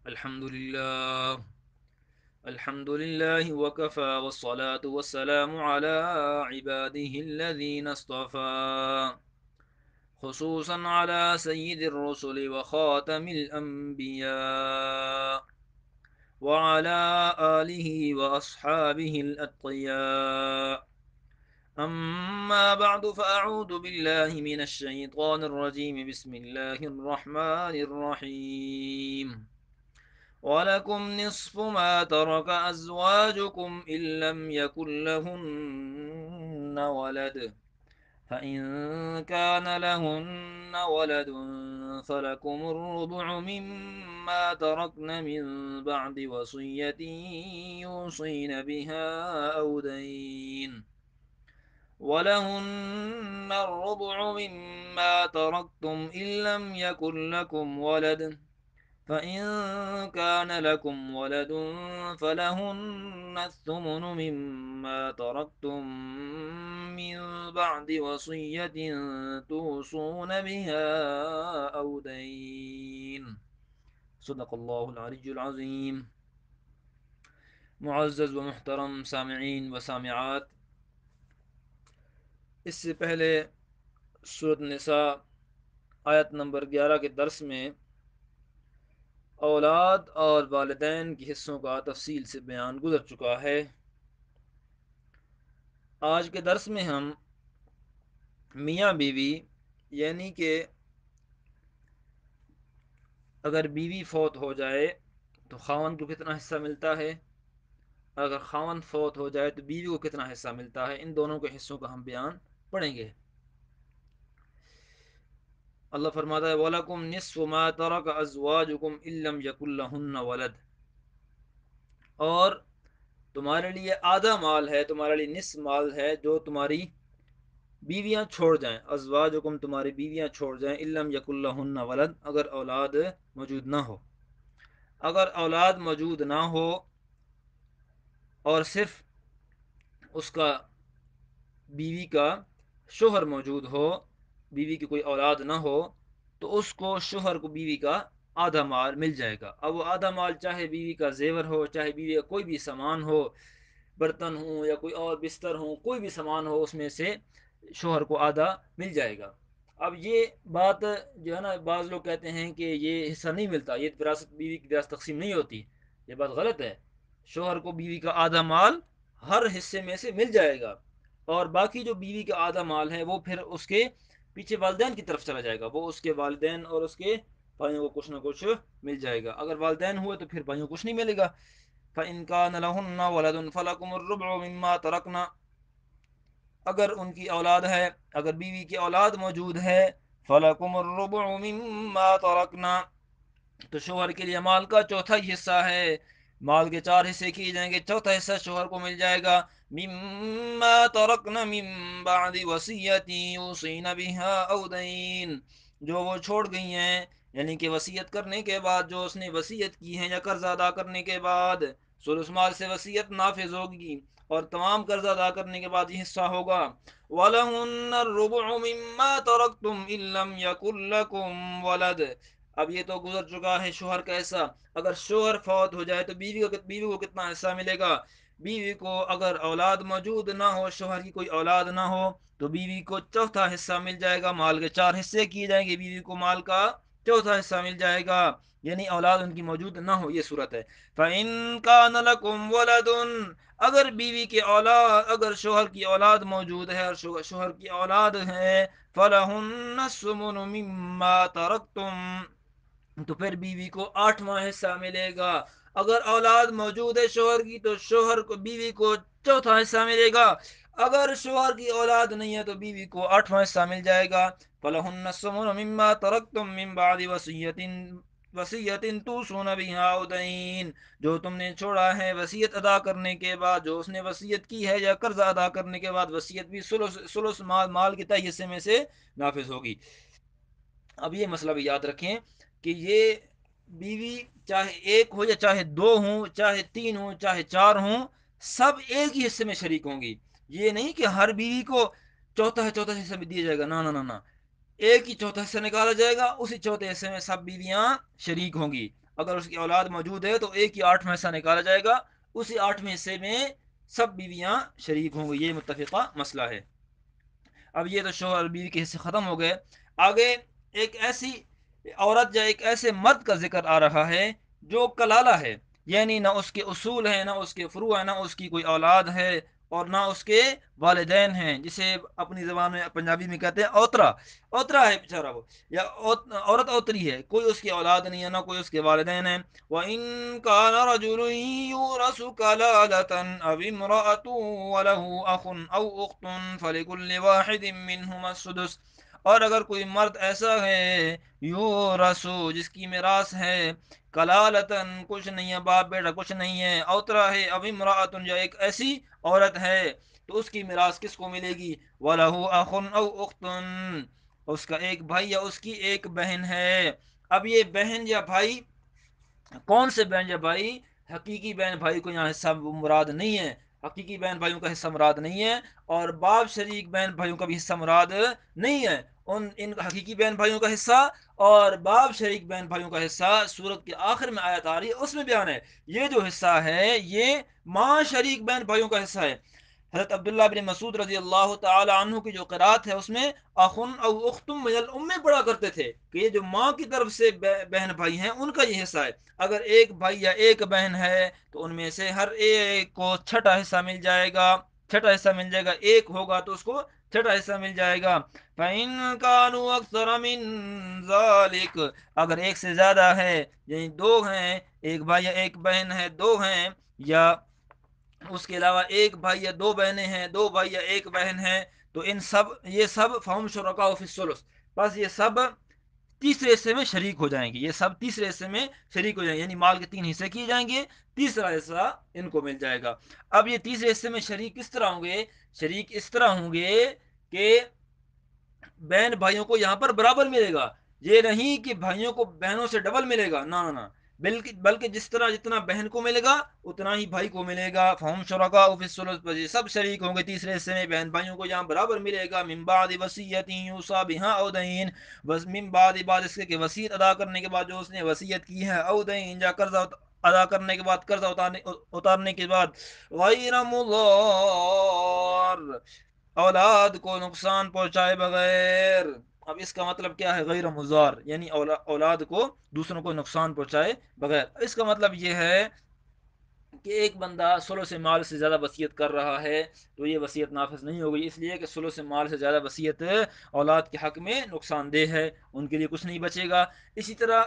الحمد لله. الحمد لله وكفى والصلاة والسلام على عباده الذين اصطفى، خصوصا على سيد الرسل وخاتم الأنبياء وعلى آله وأصحابه الأتقياء. أما بعد، فأعوذ بالله من الشيطان الرجيم. بسم الله الرحمن الرحيم. ولكم نصف ما ترك أزواجكم إن لم يكن لهن ولد، فإن كان لهن ولد فلكم الربع مما تركن من بعد وصية يوصين بها أو دين، ولهن الربع مما تركتم إن لم يكن لكم ولد، فإن كان لكم ولد فلهن الثمن مما تركتم من بعد وصية توصون بها أو دين. صدق الله العلي العظيم. معزز و محترم سامعین و سامعات، اس سے پہلے سورۃ النساء آیت نمبر 11 کے درس میں اولاد اور والدین کے حصوں کا تفصیل سے بیان گزر چکا ہے۔ آج کے درس میں ہم میاں بیوی، یعنی کہ اگر بیوی فوت ہو جائے تو خاوند کو کتنا حصہ ملتا ہے، اگر خاوند فوت ہو جائے تو بیوی کو کتنا حصہ ملتا ہے، ان دونوں کے حصوں کا ہم بیان پڑھیں گے۔ اللہ فرماتا ہے وَلَكُمْ نِصْفُ مَا تَرَكَ أَزْوَاجُكُمْ إِن لَّمْ يَكُن لَّهُنَّ وَلَدٌ، اور تمہارے لیے آدھا مال ہے، تمہارے لیے نصف مال ہے جو تمہاری بیویاں چھوڑ جائیں، ازواجکم تمہاری بیویاں چھوڑ جائیں، ان لم یکن لہن ولد اگر اولاد موجود نہ ہو۔ اگر اولاد موجود نہ ہو اور صرف اس کا بیوی کا شوہر موجود ہو، بیوی کی کوئی اولاد نہ ہو، تو اس کو شوہر کو بیوی کا آدھا مال مل جائے گا۔ اب وہ آدھا مال چاہے بیوی کا زیور ہو، چاہے بیوی کا کوئی بھی سامان ہو، برتن ہوں یا کوئی اور بستر ہوں، کوئی بھی سامان ہو، اس میں سے شوہر کو آدھا مل جائے گا۔ اب یہ بات جو ہے نا، بعض لوگ کہتے ہیں کہ یہ حصہ نہیں ملتا، یہ وراثت، بیوی کی وراثت تقسیم نہیں ہوتی، یہ بات غلط ہے۔ شوہر کو بیوی کا آدھا مال ہر حصے میں سے مل جائے گا، اور باقی جو بیوی کا آدھا مال ہے وہ پھر اس کے پیچھے والدین کی طرف چلا جائے گا، وہ اس کے والدین اور اس کے بھائیوں کو کچھ نہ کچھ مل جائے گا۔ اگر والدین ہوئے تو پھر بھائیوں کو کچھ نہیں ملے گا۔ فَإِن كَانَ لَهُنَّ وَلَدٌ فَلَكُمُ الرُّبُعُ مِمَّا تَرَكْنَ، اگر ان کی اولاد ہے، اگر بیوی کی اولاد موجود ہے، فَلَكُمُ الرُّبُعُ مِمَّا تَرَكْنَ، تو شوہر کے لیے مال کا چوتھا حصہ ہے۔ مال کے چار حصے کیے جائیں گے، چوتھا حصہ شوہر کو مل جائے گا۔ مما ترکن من بعد وصیت یوصین بها او دین، جو وہ چھوڑ گئی ہیں، یعنی کہ وصیت کرنے کے بعد جو اس نے وصیت کی ہے یا قرض ادا کرنے کے بعد، ثلث مال سے وصیت نافذ ہوگی اور تمام قرض ادا کرنے کے بعد یہ حصہ ہوگا۔ وَلَهُنَّ الرُّبُعُ مِمَّا تَرَكْتُمْ إِن لَّمْ يَكُن لَّكُمْ وَلَدٌ، اب یہ تو گزر چکا ہے شوہر کا حصہ۔ اگر شوہر فوت ہو جائے تو بیوی کو کتنا حصہ ملے گا؟ بیوی کو اگر اولاد موجود نہ ہو، شوہر کی کوئی اولاد نہ ہو، تو بیوی کو چوتھا حصہ مل جائے گا۔ مال کے چار حصے کیے جائیں گے، بیوی کو مال کا چوتھا حصہ مل جائے گا، یعنی اولاد ان کی موجود نہ ہو، یہ صورت ہے۔ فَإِن كَانَ لَكُمْ وَلَدٌ، اگر بیوی کی اولاد، اگر شوہر کی اولاد موجود ہے اور شوہر کی اولاد ہے، فَلَهُنَّ الثُّمُنُ مِمَّا تَرَكْتُمْ، تو پھر بیوی کو آٹھواں حصہ ملے گا۔ اگر اولاد موجود ہے شوہر کی تو شوہر کو، بیوی کو چوتھا حصہ ملے گا۔ اگر شوہر کی اولاد نہیں ہے تو بیوی کو آٹھواں حصہ مل جائے گا۔ فَلَهُنَّ الثُّمُنُ مِمَّا تَرَكْتُم مِّن بَعْدِ وَصِيَّةٍ تُوصُونَ بِهَا أَوْ دَيْنٍ، جو تم نے چھوڑا ہے وصیت ادا کرنے کے بعد، جو اس نے وصیت کی ہے یا قرض ادا کرنے کے بعد، وصیت بھی ثلث مال کے تہی حصے میں سے نافذ ہوگی۔ اب یہ مسئلہ بھی یاد رکھیں کہ یہ بیوی چاہے ایک ہو یا چاہے دو ہوں، چاہے تین ہوں، چاہے چار ہوں، سب ایک ہی حصے میں شریک ہوں گی۔ یہ نہیں کہ ہر بیوی کو چوتھا حصہ بھی دیا جائے گا، نہ نہ نہ نہ، ایک ہی چوتھا حصہ نکالا جائے گا، اسی چوتھے حصے میں سب بیویاں شریک ہوں گی۔ اگر اس کی اولاد موجود ہے تو ایک ہی آٹھواں حصہ نکالا جائے گا، اسی آٹھویں حصے میں سب بیویاں شریک ہوں گی۔ یہ متفقہ مسئلہ ہے۔ اب یہ تو شوہر اور بیوی کے حصے ختم ہو گئے۔ آگے ایک ایسی عورت یا ایک ایسے مرد کا ذکر آ رہا ہے جو کلالہ ہے، یعنی نہ اس کے اصول ہیں، نہ اس کے فروع ہیں، نہ اس کی کوئی اولاد ہے، اور نہ اس کے والدین ہیں، جسے اپنی زبان میں پنجابی میں کہتے ہیں اوترا۔ اوترا ہے بیچارہ وہ، یا عورت اوتری ہے، کوئی اس کی اولاد نہیں ہے، نہ کوئی اس کے والدین ہیں۔ وَإِن كَانَ رَجُلٌ يُورَثُ كَلَالَةً أَوْ امْرَأَةٌ وَلَهُ أَخٌ أَوْ أُخْتٌ فَلِكُلِّ وَاحِدٍ مِّنْهُمَا السُّدُسُ۔ اور اگر کوئی مرد ایسا ہے یورثو جس کی میراث ہے، کلالتن کچھ نہیں ہے، باپ بیٹا کچھ نہیں ہے، اوترا ہے، اب امرأتن یا ایک ایسی عورت ہے، تو اس کی میراث کس کو ملے گی؟ وَلَهُ أَخٌ أَوْ أُخْتٌ، اس کا ایک بھائی یا اس کی ایک بہن ہے۔ اب یہ بہن یا بھائی، کون سے بہن یا بھائی؟ حقیقی بہن بھائی کو یہاں حصہ مراد نہیں ہے، حقیقی بہن بھائیوں کا حصہ مراد نہیں ہے، اور باپ شریک بہن بھائیوں کا بھی حصہ مراد نہیں ہے۔ ان حقیقی بہن بھائیوں کا حصہ اور باپ شریک بہن بھائیوں کا حصہ سورت کے آخر میں آیت آ رہی ہے، اس میں بیان ہے۔ یہ جو حصہ ہے یہ ماں شریک بہن بھائیوں کا حصہ ہے۔ حضرت عبداللہ بن مسعود رضی اللہ تعالی عنہ کی جو قرات ہے اس میں اخن او اختم من الام پڑھا کرتے تھے کہ یہ جو ماں کی طرف سے بہن بھائی ہیں ان کا یہ حصہ ہے۔ اگر ایک بھائی یا ایک بہن ہے تو ان میں سے ہر ایک کو چھٹا حصہ مل جائے گا، چھٹا حصہ مل جائے گا، ایک ہوگا تو اس کو چھٹا حصہ مل جائے گا۔ فَإِن كَانُوا أَكْثَرَ مِن ذَلِكَ، اگر ایک سے زیادہ ہے، یعنی دو ہیں، ایک بھائی یا ایک بہن ہے، دو ہیں، یا اس کے علاوہ ایک بھائی یا دو بہنیں ہیں، دو بھائی یا ایک بہن ہے، تو ان سب یہ سب فہم شرکاء فی الثلث، بس یہ سب تیسرے حصے میں شریک ہو جائیں گے، یہ سب تیسرے حصے میں شریک ہو جائیں گے، یعنی مال کے تین حصے کیے جائیں گے، تیسرا حصہ ان کو مل جائے گا۔ اب یہ تیسرے حصے میں شریک کس طرح ہوں گے؟ شریک اس طرح ہوں گے کہ بہن بھائیوں کو یہاں پر برابر ملے گا، یہ نہیں کہ بھائیوں کو بہنوں سے ڈبل ملے گا، نہ نہ، بلکہ جس طرح جتنا بہن کو ملے گا اتنا ہی بھائی کو ملے گا۔ فہم شرکاء فی الثلث، پر یہ سب شریک ہوں گے تیسرے حصے میں، بہن بھائیوں کو یہاں برابر ملے گا۔ من بعد وصیت یوصی بها او دین، بس من بعد اس کے کہ وصیت ادا کرنے کے بعد جو اس نے وصیت کی ہے، او دین یا قرضہ ادا کرنے کے بعد، قرضہ اتارنے کے بعد، غیر مضار، اولاد کو نقصان پہنچائے بغیر۔ اب اس کا مطلب کیا ہے؟ غیر مضار، یعنی اولاد کو دوسروں کو نقصان پہنچائے بغیر۔ اس کا مطلب یہ ہے کہ ایک بندہ ثلث مال سے زیادہ وصیت کر رہا ہے تو یہ وصیت نافذ نہیں ہوگی، اس لیے کہ ثلث مال سے زیادہ وصیت اولاد کے حق میں نقصان دہ ہے، ان کے لیے کچھ نہیں بچے گا۔ اسی طرح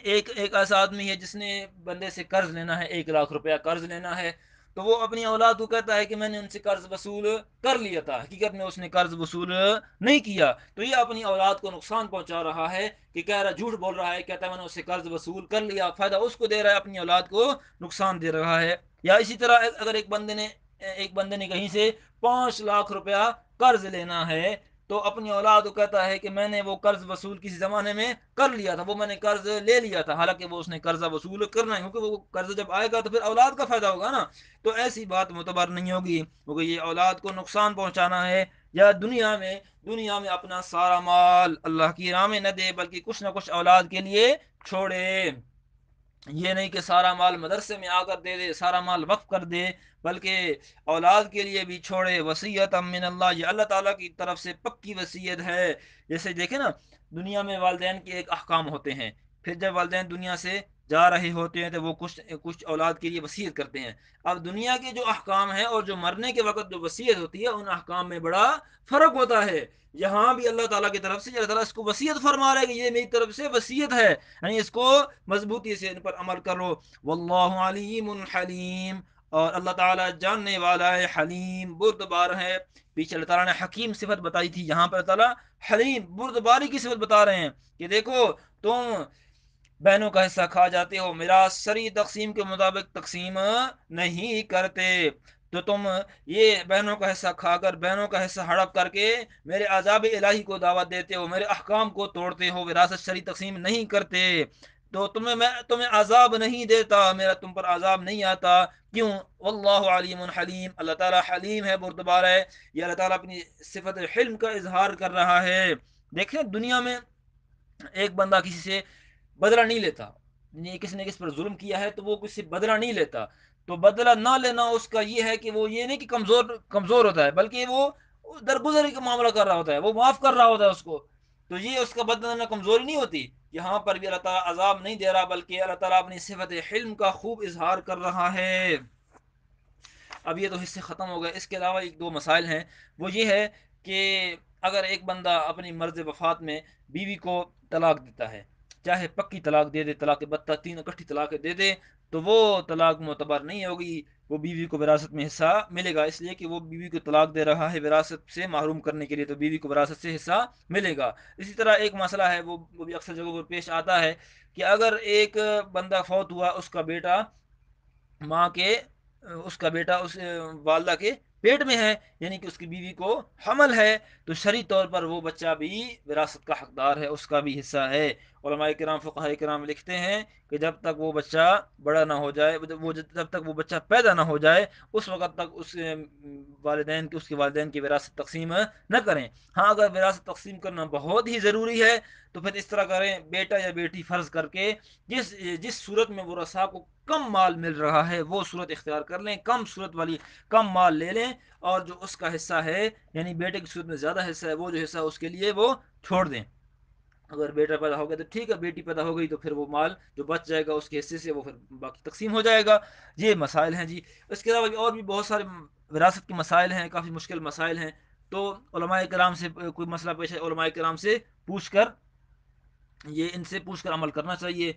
ایک ایسا آدمی ہے جس نے بندے سے قرض لینا ہے، 1 لاکھ روپیہ قرض لینا ہے، تو وہ اپنی اولاد کو کہتا ہے کہ میں نے ان سے قرض وصول کر لیا تھا، حقیقت میں اس نے قرض وصول نہیں کیا، تو یہ اپنی اولاد کو نقصان پہنچا رہا ہے کہ کہہ رہا، جھوٹ بول رہا ہے، کہتا ہے میں نے اس سے قرض وصول کر لیا، فائدہ اس کو دے رہا ہے، اپنی اولاد کو نقصان دے رہا ہے۔ یا اسی طرح اگر ایک بندے نے کہیں سے 5 لاکھ روپیہ قرض لینا ہے تو اپنی اولاد کو کہتا ہے کہ میں نے وہ قرض وصول کسی زمانے میں کر لیا تھا، وہ میں نے قرض لے لیا تھا، حالانکہ وہ اس نے قرضہ وصول کرنا ہے، کیونکہ وہ قرض جب آئے گا تو پھر اولاد کا فائدہ ہوگا نا، تو ایسی بات معتبر نہیں ہوگی، کیونکہ یہ اولاد کو نقصان پہنچانا ہے۔ یا دنیا میں اپنا سارا مال اللہ کی راہ میں نہ دے، بلکہ کچھ نہ کچھ اولاد کے لیے چھوڑے، یہ نہیں کہ سارا مال مدرسے میں آ کر دے دے، سارا مال وقف کر دے، بلکہ اولاد کے لیے بھی چھوڑے۔ وصیت من اللہ، یہ اللہ تعالیٰ کی طرف سے پکی وصیت ہے۔ جیسے دیکھیں نا، دنیا میں والدین کے ایک احکام ہوتے ہیں، پھر جب والدین دنیا سے جا رہے ہوتے ہیں تو وہ کچھ اولاد کے لیے وصیت کرتے ہیں۔ اب دنیا کے جو احکام ہیں اور جو مرنے کے وقت جو وصیت ہوتی ہے ان احکام میں بڑا فرق ہوتا ہے۔ یہاں بھی اللہ تعالیٰ کی طرف سے اللہ تعالیٰ اس کو وصیت فرما رہا ہے کہ یہ میری طرف سے وصیت ہے، یعنی اس کو مضبوطی سے ان پر عمل کرو۔ واللہ علیم حلیم، اور اللہ تعالیٰ جاننے والا ہے، حلیم بردبار ہے۔ پیچھے اللہ تعالیٰ نے حکیم صفت بتائی تھی، یہاں پر اللہ تعالیٰ حلیم بردباری کی صفت بتا رہے ہیں کہ دیکھو تم بہنوں کا حصہ کھا جاتے ہو، میراث شرعی تقسیم کے مطابق تقسیم نہیں کرتے، تو تم یہ بہنوں کا حصہ کھا کر، بہنوں کا حصہ ہڑپ کر کے میرے عذاب الہی کو دعوت دیتے ہو، میرے احکام کو توڑتے ہو، وراثت شرعی تقسیم نہیں کرتے، تو میں تمہیں عذاب نہیں دیتا، میرا تم پر عذاب نہیں آتا، کیوں؟ واللہ علیم حلیم، اللہ تعالیٰ حلیم ہے، بردبار ہے۔ یہ اللہ تعالیٰ اپنی صفت حلم کا اظہار کر رہا ہے دیکھیں دنیا میں ایک بندہ کسی سے بدلہ نہیں لیتا، یہ کسی نے کس پر ظلم کیا ہے تو وہ کسی سے بدلہ نہیں لیتا، تو بدلہ نہ لینا اس کا یہ ہے کہ وہ یہ نہیں کہ کمزور کمزور ہوتا ہے، بلکہ وہ درگزر کا معاملہ کر رہا ہوتا ہے، وہ معاف کر رہا ہوتا ہے اس کو، تو یہ اس کا بدلہ لینا کمزوری نہیں ہوتی۔ یہاں پر بھی اللہ تعالیٰ عذاب نہیں دے رہا، بلکہ اللہ تعالیٰ اپنی صفت حلم کا خوب اظہار کر رہا ہے۔ اب یہ تو حصے ختم ہو گئے، اس کے علاوہ ایک دو مسائل ہیں، وہ یہ ہے کہ اگر ایک بندہ اپنی مرض وفات میں بیوی کو طلاق دیتا ہے، چاہے پکی طلاق دے دے، طلاق بتہ، تین اکٹھی طلاق دے دے، تو وہ طلاق معتبر نہیں ہوگی، وہ بیوی کو وراثت میں حصہ ملے گا، اس لیے کہ وہ بیوی کو طلاق دے رہا ہے وراثت سے محروم کرنے کے لیے، تو بیوی کو وراثت سے حصہ ملے گا۔ اسی طرح ایک مسئلہ ہے، وہ بھی اکثر جگہوں پر پیش آتا ہے، کہ اگر ایک بندہ فوت ہوا، اس کا بیٹا ماں کے اس کا بیٹا اس والدہ کے پیٹ میں ہے، یعنی کہ اس کی بیوی کو حمل ہے، تو شرعی طور پر وہ بچہ بھی وراثت کا حقدار ہے، اس کا بھی حصہ ہے۔ علماء کرام فقہاء کرام لکھتے ہیں کہ جب تک وہ بچہ بڑا نہ ہو جائے، جب تک وہ بچہ پیدا نہ ہو جائے، اس وقت تک اس کے والدین کی وراثت تقسیم نہ کریں۔ ہاں اگر وراثت تقسیم کرنا بہت ہی ضروری ہے تو پھر اس طرح کریں، بیٹا یا بیٹی فرض کر کے جس جس صورت میں ورثاء کو کم مال مل رہا ہے وہ صورت اختیار کر لیں، کم صورت والی کم مال لے لیں، اور جو اس کا حصہ ہے، یعنی بیٹے کی صورت میں زیادہ حصہ ہے، وہ جو حصہ اس کے لیے وہ چھوڑ دیں۔ اگر بیٹا پیدا ہو گیا تو ٹھیک ہے، بیٹی پیدا ہو گئی تو پھر وہ مال جو بچ جائے گا اس کے حصے سے وہ پھر باقی تقسیم ہو جائے گا۔ یہ مسائل ہیں جی۔ اس کے علاوہ اور بھی بہت سارے وراثت کے مسائل ہیں، کافی مشکل مسائل ہیں، تو علماء کرام سے کوئی مسئلہ پیش ہے، علماء کرام سے پوچھ کر ان سے پوچھ کر عمل کرنا چاہیے۔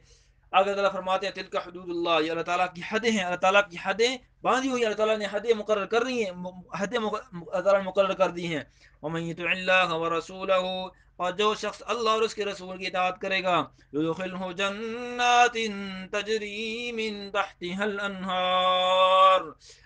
اگر تعالیٰ فرماتے ہیں تلک حدود اللہ، یہ اللہ تعالیٰ کی حدیں ہیں، اللہ تعالیٰ کی حدیں باندھی ہوئی، اللہ تعالیٰ نے حدیں مقرر کر رہی ہیں، اللہ تعالیٰ نے مقرر کر دی ہیں۔ ومن یطع اللہ ورسولہ، اور جو شخص اللہ اور اس کے رسول کی اطاعت کرے گا، یدخلہ جنات تجری من تحتها الانہار،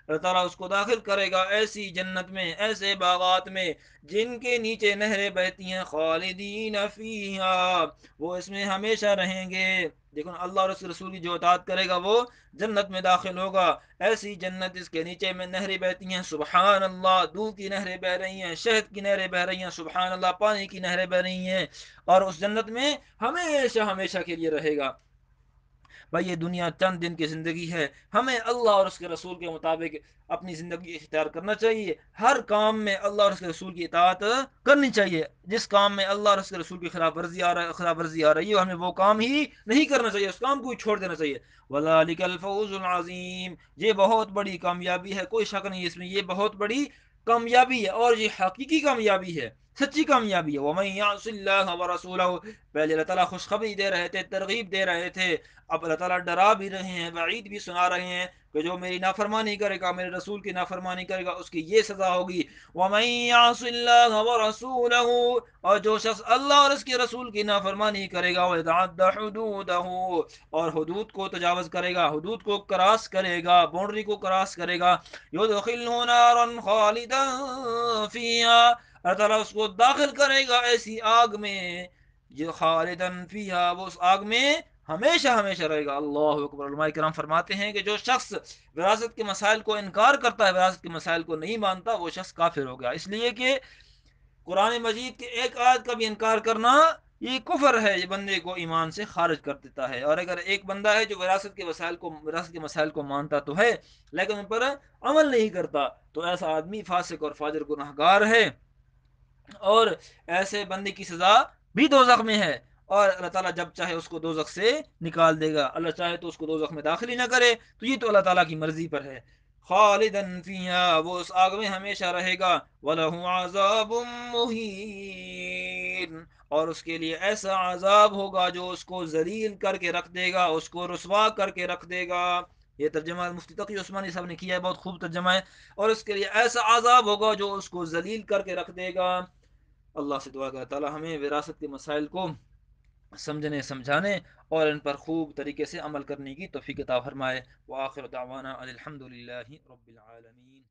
اللہ تعالیٰ اس کو داخل کرے گا ایسی جنت میں، ایسے باغات میں جن کے نیچے نہریں بہتی ہیں، خالدین فیہا، وہ اس میں ہمیشہ رہیں گے۔ دیکھو اللہ اور اس کے رسول کی جو اطاعت کرے گا وہ جنت میں داخل ہوگا، ایسی جنت جس کے نیچے میں نہریں بہتی ہیں، سبحان اللہ، دودھ کی نہریں بہ رہی ہیں، شہد کی نہریں بہ رہی ہیں، سبحان اللہ، پانی کی نہریں بہ رہی ہیں، اور اس جنت میں ہمیشہ ہمیشہ کے لیے رہے گا۔ بھائی یہ دنیا چند دن کی زندگی ہے، ہمیں اللہ اور اس کے رسول کے مطابق اپنی زندگی اختیار کرنا چاہیے، ہر کام میں اللہ اور اس کے رسول کی اطاعت کرنی چاہیے، جس کام میں اللہ اور اس کے رسول کی خلاف ورزی آ رہی ہے ہمیں وہ کام ہی نہیں کرنا چاہیے، اس کام کو ہی چھوڑ دینا چاہیے۔ وَذَلِكَ الْفَوْزُ الْعَظِيمُ، یہ بہت بڑی کامیابی ہے، کوئی شک نہیں اس میں، یہ بہت بڑی کامیابی ہے، اور یہ حقیقی کامیابی ہے، سچی کامیابی ہے۔ وَمَن يَعْصِ اللَّهَ وَرَسُولَهُ، پہلے اللہ تعالیٰ خوشخبری دے رہے تھے، ترغیب دے رہے تھے، اب اللہ تعالیٰ ڈرا بھی رہے ہیں، وعید بھی سنا رہے ہیں کہ جو میری نافرمانی کرے گا، میرے رسول کی نافرمانی کرے گا، اس کی یہ سزا ہوگی۔ وَمَن يَعْصِ اللَّهَ وَرَسُولَهُ، اور جو شخص اللہ اور اس کے رسول کی نافرمانی کرے گا، وَيَتَعَدَّ حُدُودَهُ، اور حدود کو تجاوز کرے گا، حدود کو کراس کرے گا، باؤنڈری کو کراس کرے گا، يُدْخِلْهُ نَارًا خَالِدًا فِيهَا، اللہ تعالیٰ اس کو داخل کرے گا ایسی آگ میں، جو خالدن فیہا، وہ اس آگ میں ہمیشہ ہمیشہ رہے گا۔ اللہ اکبر۔ علماء کرام فرماتے ہیں کہ جو شخص وراثت کے مسائل کو انکار کرتا ہے، وراثت کے مسائل کو نہیں مانتا، وہ شخص کافر ہو گیا، اس لیے کہ قرآن مجید کے ایک آیت کا بھی انکار کرنا یہ کفر ہے، یہ بندے کو ایمان سے خارج کر دیتا ہے۔ اور اگر ایک بندہ ہے جو وراثت کے مسائل کو مانتا تو ہے لیکن ان پر عمل نہیں کرتا، تو ایسا آدمی فاسق اور فاجر گناہگار ہے، اور ایسے بندے کی سزا بھی دوزخ میں ہے، اور اللہ تعالیٰ جب چاہے اس کو دوزخ سے نکال دے گا، اللہ چاہے تو اس کو دوزخ میں داخل ہی نہ کرے، تو یہ تو اللہ تعالیٰ کی مرضی پر ہے۔ خالدن فیہا، وہ اس آگ میں ہمیشہ رہے گا، وَلَهُ عَذَابٌ مُهِينٌ، اور اس کے لیے ایسا عذاب ہوگا جو اس کو ذلیل کر کے رکھ دے گا، اس کو رسوا کر کے رکھ دے گا۔ یہ ترجمہ مفتی تقی عثمانی صاحب نے کیا ہے، بہت خوب ترجمہ ہے۔ اور اس کے لیے ایسا عذاب ہوگا جو اس کو ذلیل کر کے رکھ دے گا۔ اللہ سے دعا کرتا تعالیٰ ہمیں وراثت کے مسائل کو سمجھنے سمجھانے اور ان پر خوب طریقے سے عمل کرنے کی توفیق عطا فرمائے۔ وآخر دعوانا الحمد للہ رب العالمین۔